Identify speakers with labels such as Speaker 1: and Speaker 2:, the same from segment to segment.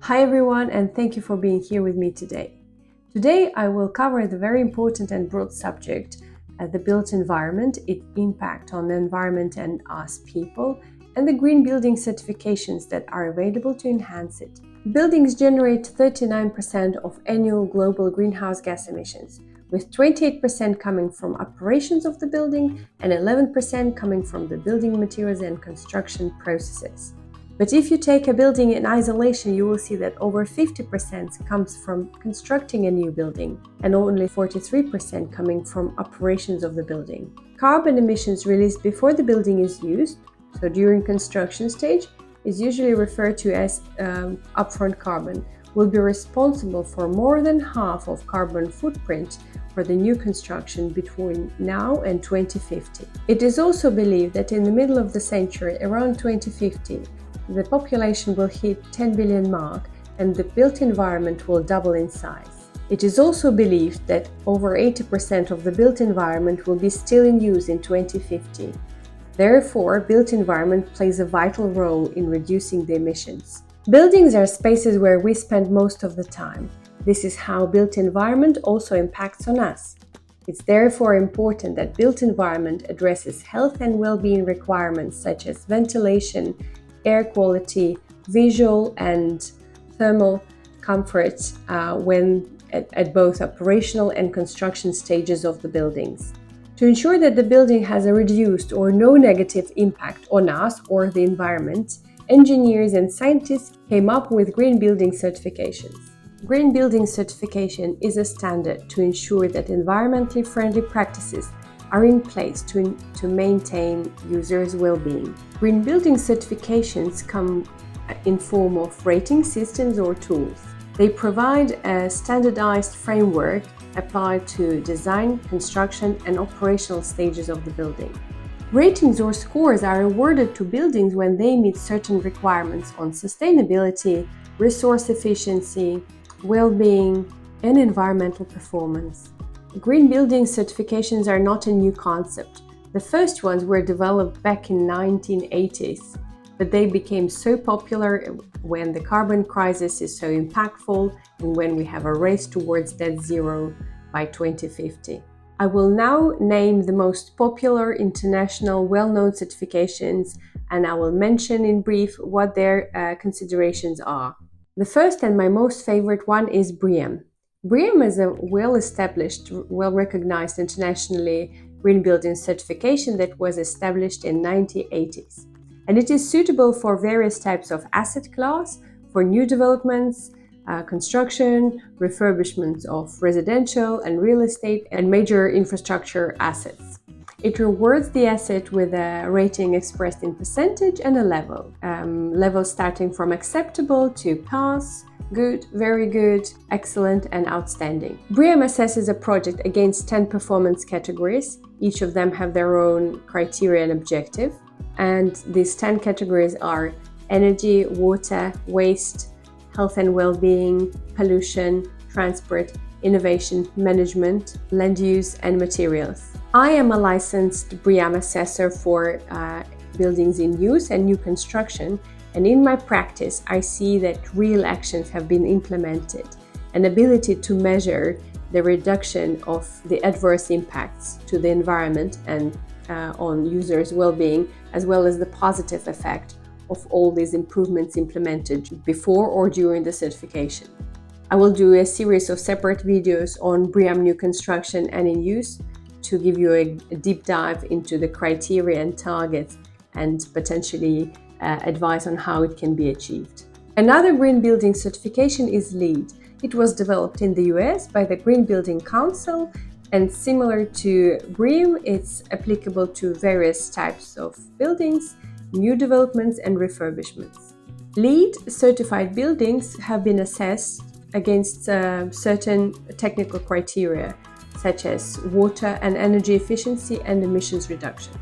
Speaker 1: Hi everyone, and thank you for being here with me today. Today I will cover the very important and broad subject, the built environment, its impact on the environment and us people, and the green building certifications that are available to enhance it. Buildings generate 39% of annual global greenhouse gas emissions, with 28% coming from operations of the building and 11% coming from the building materials and construction processes. But if you take a building in isolation, you will see that over 50% comes from constructing a new building and only 43% coming from operations of the building. Carbon emissions released before the building is used, so during construction stage, is usually referred to as upfront carbon, will be responsible for more than half of carbon footprint for the new construction between now and 2050. It is also believed that in the middle of the century, around 2050, the population will hit 10 billion mark and the built environment will double in size. It is also believed that over 80% of the built environment will be still in use in 2050. Therefore, built environment plays a vital role in reducing the emissions. Buildings are spaces where we spend most of the time. This is how built environment also impacts on us. It's therefore important that built environment addresses health and well-being requirements such as ventilation, air quality, visual and thermal comfort when at both operational and construction stages of the buildings. To ensure that the building has a reduced or no negative impact on us or the environment, engineers and scientists came up with green building certifications. Green building certification is a standard to ensure that environmentally friendly practices are in place to maintain users' well-being. Green building certifications come in form of rating systems or tools. They provide a standardized framework applied to design, construction, and operational stages of the building. Ratings or scores are awarded to buildings when they meet certain requirements on sustainability, resource efficiency, well-being, and environmental performance. Green building certifications are not a new concept. The first ones were developed back in 1980s, but they became so popular when the carbon crisis is so impactful and when we have a race towards net zero by 2050. I will now name the most popular international well-known certifications, and I will mention in brief what their considerations are. The first and my most favorite one is BREEAM. BREEAM is a well-established, well-recognized internationally green building certification that was established in 1980s. And it is suitable for various types of asset class, for new developments, construction, refurbishments of residential and real estate and major infrastructure assets. It rewards the asset with a rating expressed in percentage and a level. Levels starting from acceptable to pass, good, very good, excellent, and outstanding. BREEAM assesses a project against 10 performance categories. Each of them have their own criteria and objective. And these 10 categories are energy, water, waste, health and well-being, pollution, transport, innovation, management, land use, and materials. I am a licensed BREEAM assessor for buildings in use and new construction, and in my practice I see that real actions have been implemented, an ability to measure the reduction of the adverse impacts to the environment and on users' well-being, as well as the positive effect of all these improvements implemented before or during the certification. I will do a series of separate videos on BREEAM new construction and in use to give you a deep dive into the criteria and targets and potentially advice on how it can be achieved. Another green building certification is LEED. It was developed in the US by the Green Building Council, and similar to BREEAM, it's applicable to various types of buildings, new developments and refurbishments. LEED certified buildings have been assessed against certain technical criteria, such as water and energy efficiency and emissions reduction.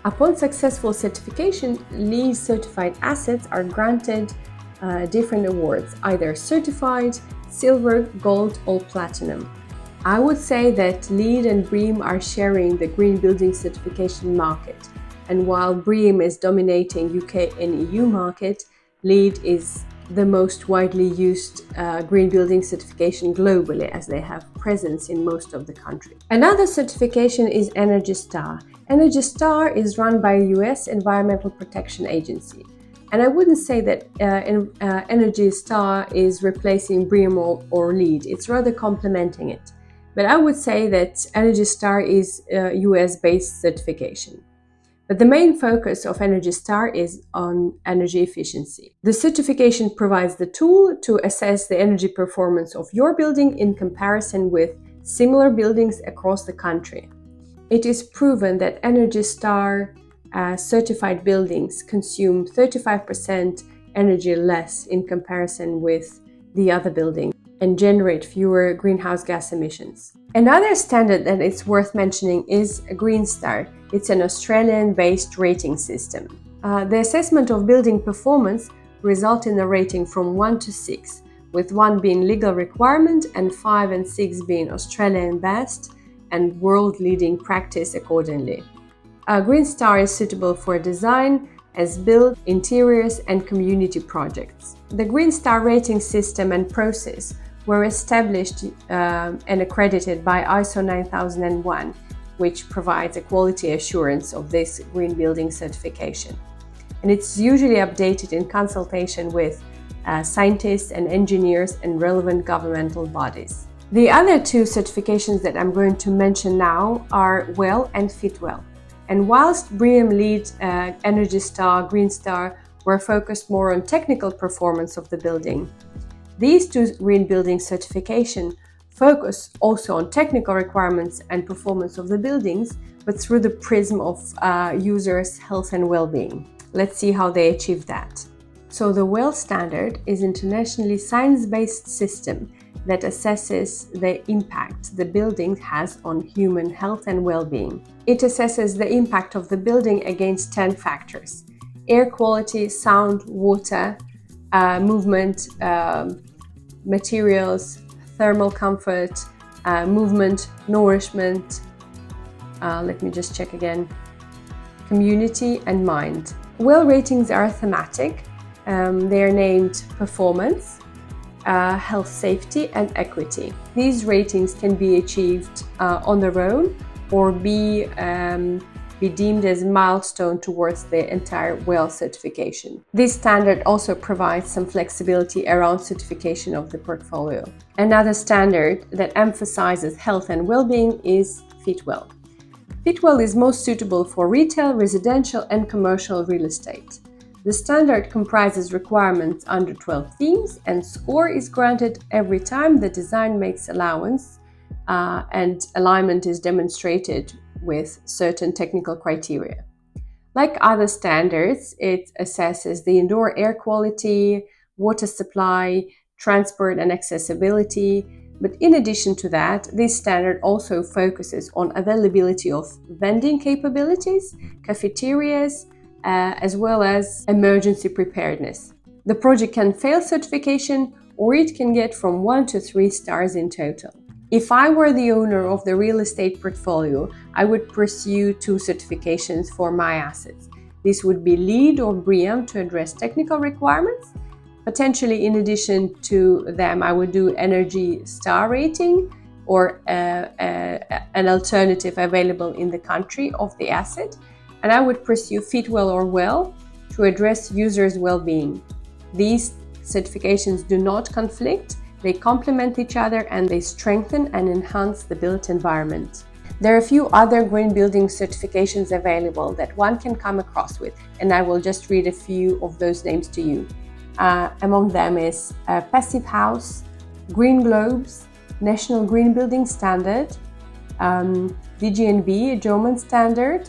Speaker 1: Upon successful certification, LEED certified assets are granted different awards, either certified, silver, gold, or platinum. I would say that LEED and BREEAM are sharing the green building certification market, and while BREEAM is dominating UK and EU market, LEED is the most widely used green building certification globally, as they have presence in most of the country. Another certification is Energy Star. Energy Star is run by US Environmental Protection Agency. And I wouldn't say that Energy Star is replacing BREEAM or LEED. It's rather complementing it. But I would say that Energy Star is a US-based certification. But the main focus of Energy Star is on energy efficiency. The certification provides the tool to assess the energy performance of your building in comparison with similar buildings across the country. It is proven that Energy Star certified buildings consume 35% energy less in comparison with the other buildings and generate fewer greenhouse gas emissions. Another standard that is worth mentioning is a Green Star. It's an Australian-based rating system. The assessment of building performance results in a rating from 1 to 6, with 1 being legal requirement and 5 and 6 being Australian best and world-leading practice accordingly. Green Star is suitable for design, as-built, interiors and community projects. The Green Star rating system and process were established and accredited by ISO 9001, which provides a quality assurance of this green building certification. And it's usually updated in consultation with scientists and engineers and relevant governmental bodies. The other two certifications that I'm going to mention now are WELL and FitWell. And whilst BREEAM, LEED, Energy Star, Green Star were focused more on technical performance of the building, these two green building certification focus also on technical requirements and performance of the buildings, but through the prism of users' health and well-being. Let's see how they achieve that. So the WELL standard is an internationally science-based system that assesses the impact the building has on human health and well-being. It assesses the impact of the building against 10 factors: air quality, sound, water, movement, materials, thermal comfort, movement, nourishment, let me just check again, community and mind. WELL ratings are thematic. They are named performance, health, safety and equity. These ratings can be achieved on their own or be deemed as a milestone towards the entire WELL certification. This standard also provides some flexibility around certification of the portfolio. Another standard that emphasizes health and well-being is FitWell. FitWell is most suitable for retail, residential and commercial real estate. The standard comprises requirements under 12 themes, and score is granted every time the design makes allowance and alignment is demonstrated with certain technical criteria. Like other standards, it assesses the indoor air quality, water supply, transport and accessibility. But in addition to that, this standard also focuses on availability of vending capabilities, cafeterias, as well as emergency preparedness. The project can fail certification, or it can get from 1 to 3 stars in total. If I were the owner of the real estate portfolio, I would pursue 2 certifications for my assets. This would be LEED or BREEAM to address technical requirements. Potentially, in addition to them, I would do Energy Star rating or an alternative available in the country of the asset. And I would pursue FitWell or WELL to address users' well-being. These certifications do not conflict. They complement each other and they strengthen and enhance the built environment. There are a few other green building certifications available that one can come across with, and I will just read a few of those names to you. Among them is Passive House, Green Globes, National Green Building Standard, DGNB, German Standard,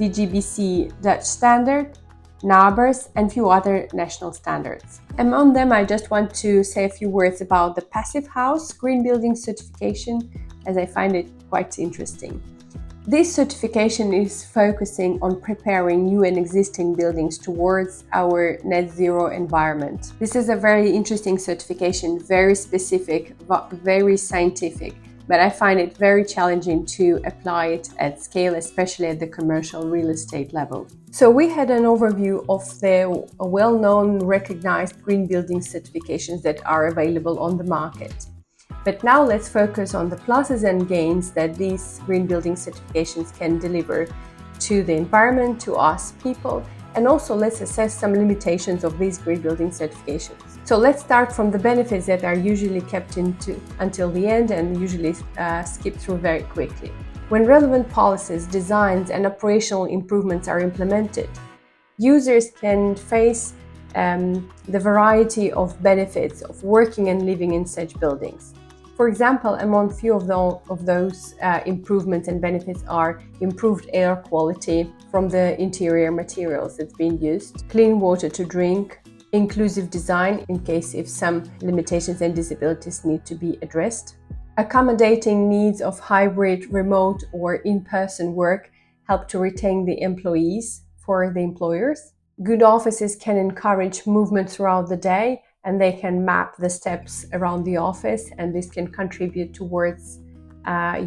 Speaker 1: DGBC, Dutch Standard, NABERS, and few other national standards. Among them, I just want to say a few words about the Passive House Green Building Certification, as I find it quite interesting. This certification is focusing on preparing new and existing buildings towards our net zero environment. This is a very interesting certification, very specific, but very scientific. but I find it very challenging to apply it at scale, especially at the commercial real estate level. So we had an overview of the well-known, recognized green building certifications that are available on the market. But now let's focus on the pluses and gains that these green building certifications can deliver to the environment, to us people, and also let's assess some limitations of these green building certifications. So let's start from the benefits that are usually kept until the end and usually skip through very quickly. When relevant policies, designs, and operational improvements are implemented, users can face the variety of benefits of working and living in such buildings. For example, among few of those improvements and benefits are improved air quality from the interior materials that's being used, clean water to drink, inclusive design in case if some limitations and disabilities need to be addressed, accommodating needs of hybrid, remote, or in-person work help to retain the employees for the employers. Good offices can encourage movement throughout the day, and they can map the steps around the office, and this can contribute towards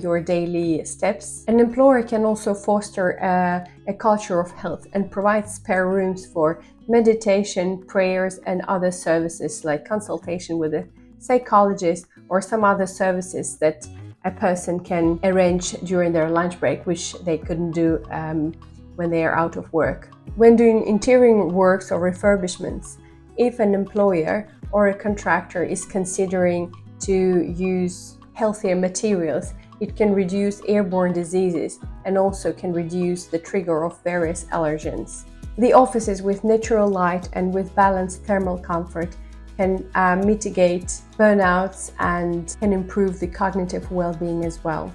Speaker 1: your daily steps. An employer can also foster a culture of health and provide spare rooms for meditation, prayers, and other services like consultation with a psychologist or some other services that a person can arrange during their lunch break, which they couldn't do when they are out of work. When doing interior works or refurbishments, if an employer or a contractor is considering to use healthier materials, it can reduce airborne diseases and also can reduce the trigger of various allergens. The offices with natural light and with balanced thermal comfort can mitigate burnouts and can improve the cognitive well-being as well.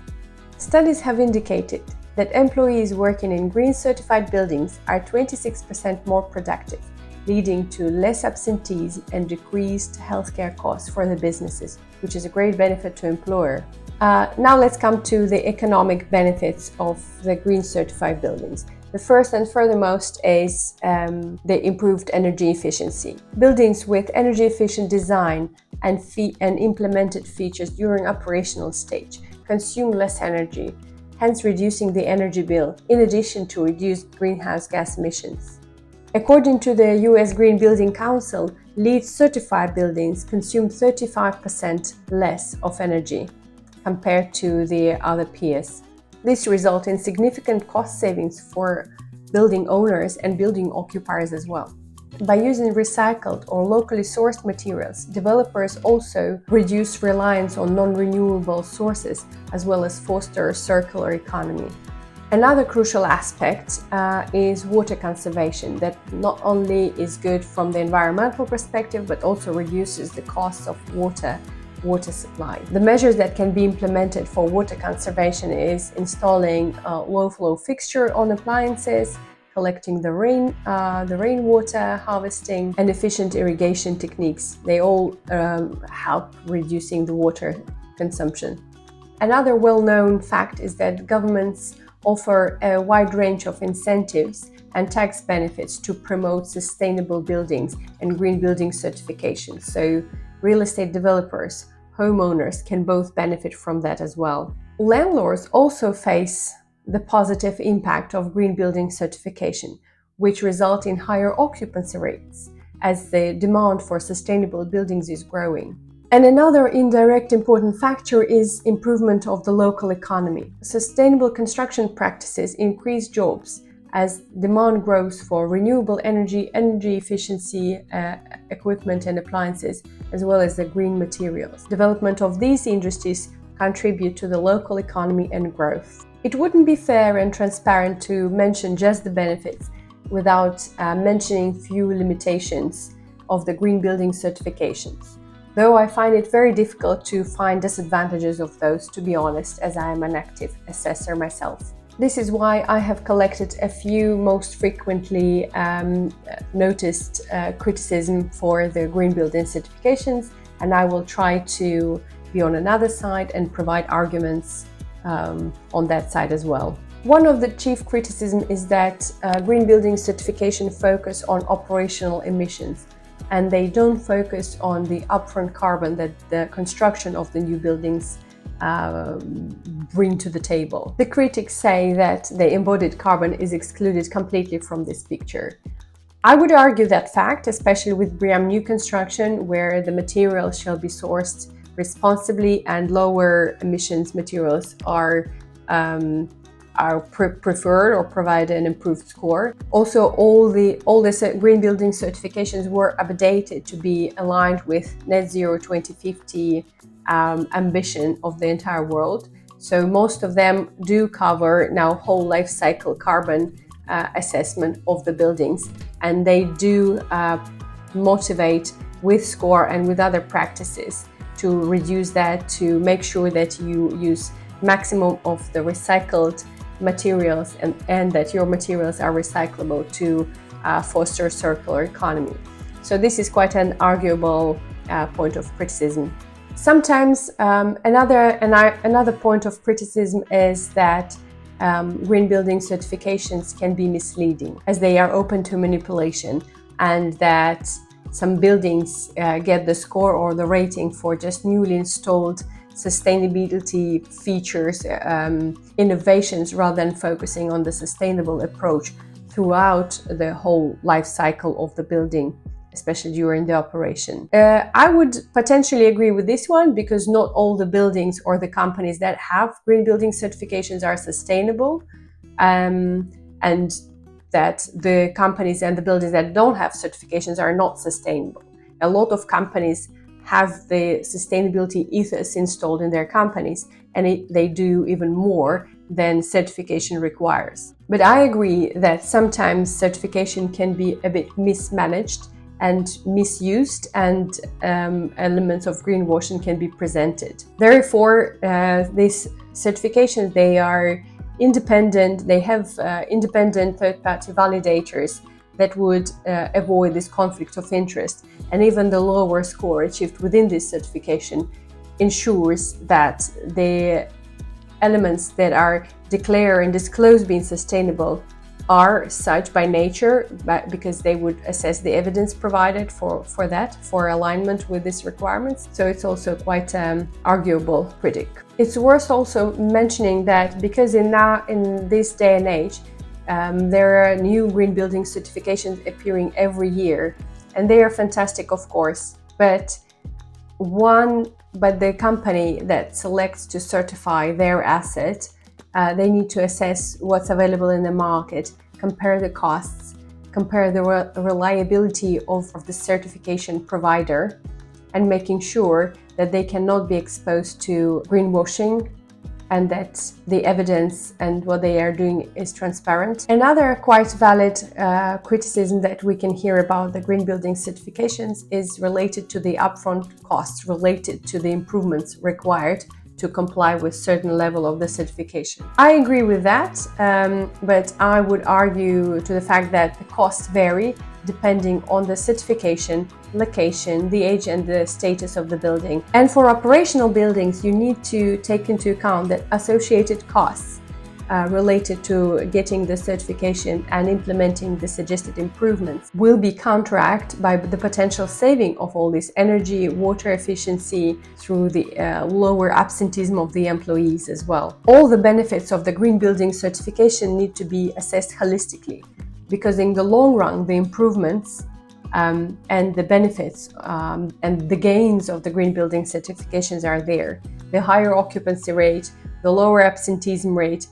Speaker 1: Studies have indicated that employees working in green certified buildings are 26% more productive, leading to less absentees and decreased healthcare costs for the businesses, which is a great benefit to employer. Now let's come to the economic benefits of the green certified buildings. The first and furthermost is the improved energy efficiency. Buildings with energy efficient design and implemented features during operational stage consume less energy, hence reducing the energy bill, in addition to reduced greenhouse gas emissions. According to the US Green Building Council, LEED certified buildings consume 35% less of energy compared to the other peers. This results in significant cost savings for building owners and building occupiers as well. By using recycled or locally sourced materials, developers also reduce reliance on non-renewable sources as well as foster a circular economy. Another crucial aspect is water conservation that not only is good from the environmental perspective but also reduces the cost of water supply. The measures that can be implemented for water conservation is installing a low-flow fixture on appliances, collecting the rainwater, harvesting, and efficient irrigation techniques. They all help reducing the water consumption. Another well-known fact is that governments offer a wide range of incentives and tax benefits to promote sustainable buildings and green building certifications. So real estate developers, homeowners can both benefit from that as well. Landlords also face the positive impact of green building certification, which result in higher occupancy rates as the demand for sustainable buildings is growing. And another indirect important factor is improvement of the local economy. Sustainable construction practices increase jobs as demand grows for renewable energy efficiency, equipment and appliances, as well as the green materials. Development of these industries contribute to the local economy and growth. It wouldn't be fair and transparent to mention just the benefits without mentioning few limitations of the green building certifications. Though I find it very difficult to find disadvantages of those, to be honest, as I am an active assessor myself. This is why I have collected a few most frequently noticed criticism for the green building certifications, and I will try to be on another side and provide arguments on that side as well. One of the chief criticism is that green building certification focus on operational emissions, and they don't focus on the upfront carbon that the construction of the new buildings bring to the table. The critics say that the embodied carbon is excluded completely from this picture. I would argue that fact, especially with BREEAM new construction, where the materials shall be sourced responsibly and lower emissions materials are preferred or provide an improved score. Also, all the green building certifications were updated to be aligned with net zero 2050 ambition of the entire world. So most of them do cover now whole life cycle carbon assessment of the buildings, and they do motivate with SCORE and with other practices to reduce that, to make sure that you use maximum of the recycled materials and that your materials are recyclable to foster circular economy. So this is quite an arguable point of criticism. Sometimes another point of criticism is that green building certifications can be misleading, as they are open to manipulation, and that some buildings get the score or the rating for just newly installed sustainability features, innovations, rather than focusing on the sustainable approach throughout the whole life cycle of the building, especially during the operation. I would potentially agree with this one, because not all the buildings or the companies that have green building certifications are sustainable, and that the companies and the buildings that don't have certifications are not sustainable. A lot of companies have the sustainability ethos installed in their companies, and they do even more than certification requires. But I agree that sometimes certification can be a bit mismanaged and misused, and elements of greenwashing can be presented. Therefore, these certifications, they are independent, they have independent third-party validators that would avoid this conflict of interest, and even the lower score achieved within this certification ensures that the elements that are declared and disclosed being sustainable are such by nature, because they would assess the evidence provided for alignment with these requirements. So it's also quite arguable critic. It's worth also mentioning that because in this day and age, there are new green building certifications appearing every year, and they are fantastic, of course, but the company that selects to certify their asset, they need to assess what's available in the market, compare the costs, compare the reliability of the certification provider, and making sure that they cannot be exposed to greenwashing, and that the evidence and what they are doing is transparent. Another quite valid criticism that we can hear about the green building certifications is related to the upfront costs related to the improvements required to comply with certain level of the certification. I agree with that, but I would argue to the fact that the costs vary depending on the certification, location, the age and the status of the building. And for operational buildings, you need to take into account that associated costs related to getting the certification and implementing the suggested improvements will be counteracted by the potential saving of all this energy, water efficiency, through the lower absenteeism of the employees as well. All the benefits of the green building certification need to be assessed holistically, because in the long run, the improvements and the benefits and the gains of the green building certifications are there. The higher occupancy rate, the lower absenteeism rate,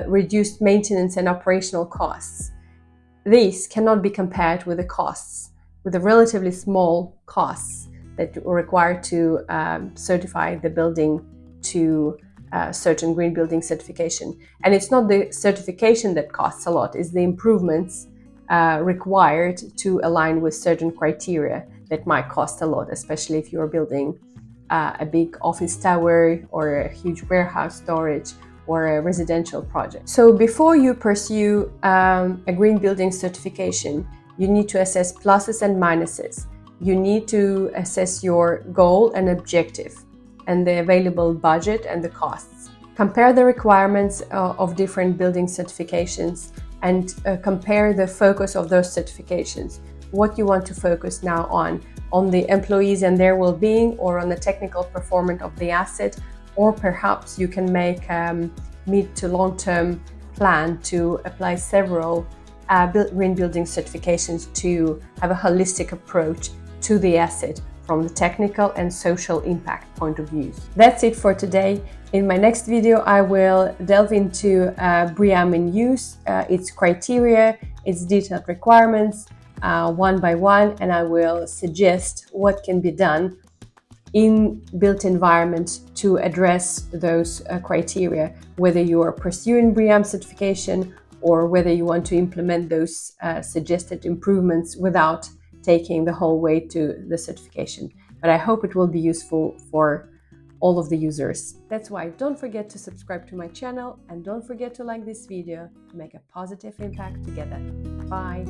Speaker 1: reduced maintenance and operational costs. These cannot be compared with the relatively small costs that are required to certify the building to certain green building certification. And it's not the certification that costs a lot, it's the improvements required to align with certain criteria that might cost a lot, especially if you're building a big office tower or a huge warehouse storage or a residential project. So before you pursue a green building certification, you need to assess pluses and minuses. You need to assess your goal and objective and the available budget and the costs. Compare the requirements of different building certifications and compare the focus of those certifications. What you want to focus now on the employees and their well-being, or on the technical performance of the asset, or perhaps you can make mid to long-term plan to apply several green building certifications to have a holistic approach to the asset from the technical and social impact point of view. That's it for today. In my next video, I will delve into BREEAM in use, its criteria, its detailed requirements, one by one, and I will suggest what can be done in built environment to address those criteria, whether you are pursuing BREEAM certification or whether you want to implement those suggested improvements without taking the whole way to the certification. But I hope it will be useful for all of the users. That's why don't forget to subscribe to my channel and don't forget to like this video to make a positive impact together. Bye!